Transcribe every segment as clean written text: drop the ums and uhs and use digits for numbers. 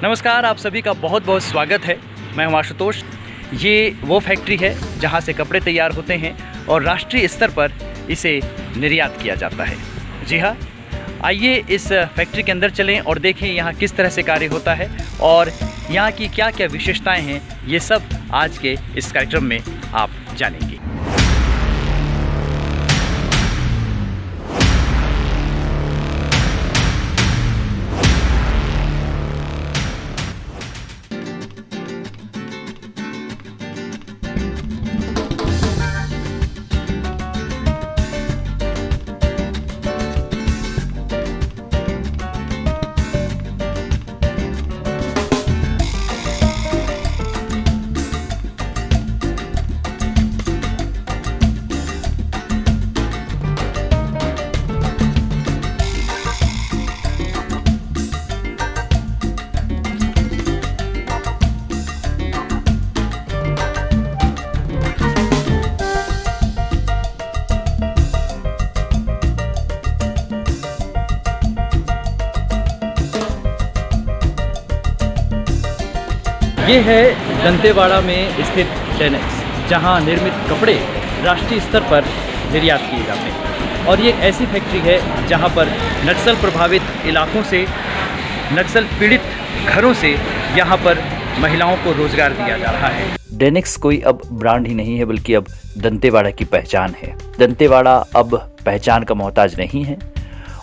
नमस्कार, आप सभी का बहुत बहुत स्वागत है। मैं हूं आशुतोष। ये वो फैक्ट्री है जहां से कपड़े तैयार होते हैं और राष्ट्रीय स्तर पर इसे निर्यात किया जाता है। जी हाँ, आइए इस फैक्ट्री के अंदर चलें और देखें यहाँ किस तरह से कार्य होता है और यहाँ की क्या क्या विशेषताएं हैं। ये सब आज के इस कार्यक्रम में आप जानेंगे। ये है दंतेवाड़ा में स्थित डेनेक्स, जहां निर्मित कपड़े राष्ट्रीय स्तर पर निर्यात किए जाते हैं। और ये ऐसी फैक्ट्री है जहां पर नक्सल प्रभावित इलाकों से, नक्सल पीड़ित घरों से यहाँ पर महिलाओं को रोजगार दिया जा रहा है। डेनेक्स कोई अब ब्रांड ही नहीं है, बल्कि अब दंतेवाड़ा की पहचान है। दंतेवाड़ा अब पहचान का मोहताज नहीं है।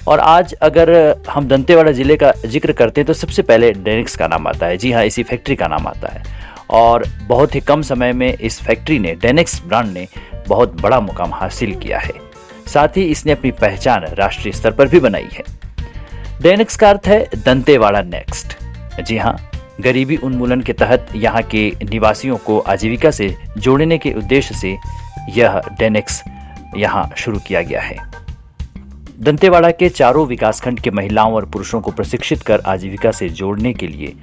और आज अगर हम दंतेवाड़ा ज़िले का जिक्र करते हैं तो सबसे पहले डेनेक्स का नाम आता है। जी हाँ, इसी फैक्ट्री का नाम आता है। और बहुत ही कम समय में इस फैक्ट्री ने, डेनेक्स ब्रांड ने बहुत बड़ा मुकाम हासिल किया है। साथ ही इसने अपनी पहचान राष्ट्रीय स्तर पर भी बनाई है। डेनेक्स का अर्थ है दंतेवाड़ा नेक्स्ट। जी हाँ, गरीबी उन्मूलन के तहत यहाँ के निवासियों को आजीविका से जोड़ने के उद्देश्य से यह डेनेक्स यहाँ शुरू किया गया है। दंतेवाड़ा के चारों विकासखंड के महिलाओं और पुरुषों को प्रशिक्षित कर आजीविका से जोड़ने के लिए,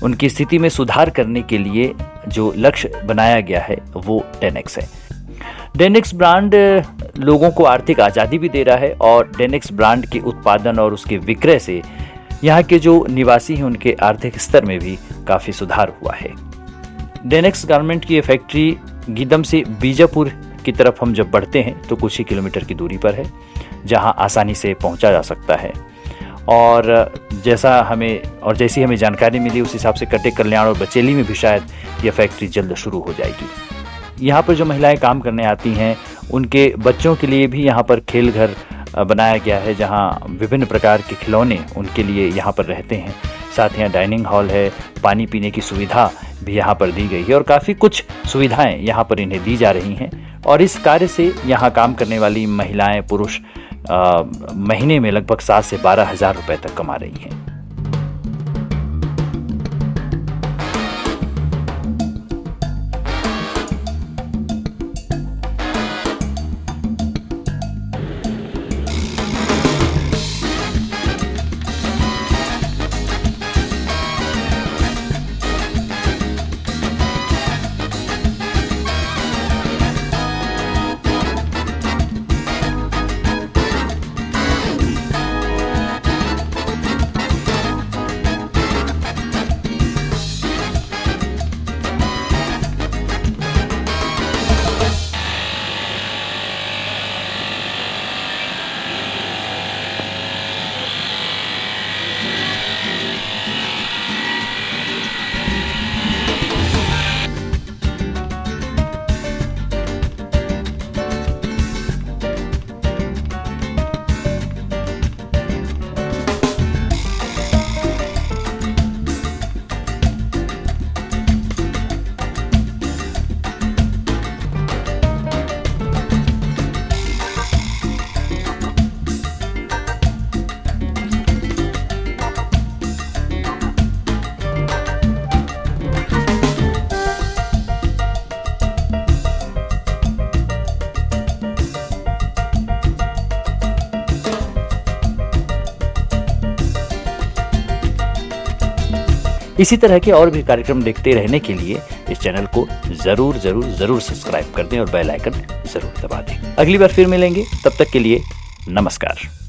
उनकी स्थिति में सुधार करने के लिए जो लक्ष्य बनाया गया है वो डेनेक्स है। डेनेक्स ब्रांड लोगों को आर्थिक आज़ादी भी दे रहा है और डेनेक्स ब्रांड के उत्पादन और उसके विक्रय से यहाँ के जो निवासी हैं उनके आर्थिक स्तर में भी काफ़ी सुधार हुआ है। डेनेक्स गारमेंट की ये फैक्ट्री गीदम से बीजापुर की तरफ हम जब बढ़ते हैं तो कुछ ही किलोमीटर की दूरी पर है, जहां आसानी से पहुंचा जा सकता है। और जैसी हमें जानकारी मिली उस हिसाब से कटे, कल्याण और बचेली में भी शायद यह फैक्ट्री जल्द शुरू हो जाएगी। यहाँ पर जो महिलाएं काम करने आती हैं उनके बच्चों के लिए भी यहाँ पर खेल घर बनाया गया है, जहाँ विभिन्न प्रकार के खिलौने उनके लिए यहाँ पर रहते हैं। साथ ही डाइनिंग हॉल है, पानी पीने की सुविधा भी यहाँ पर दी गई है और काफ़ी कुछ सुविधाएं यहाँ पर इन्हें दी जा रही हैं। और इस कार्य से यहाँ काम करने वाली महिलाएं, पुरुष महीने में लगभग 7 से 12 हज़ार रुपये तक कमा रही हैं। इसी तरह के और भी कार्यक्रम देखते रहने के लिए इस चैनल को जरूर सब्सक्राइब कर दें और बेल आइकन जरूर दबा दें। अगली बार फिर मिलेंगे, तब तक के लिए नमस्कार।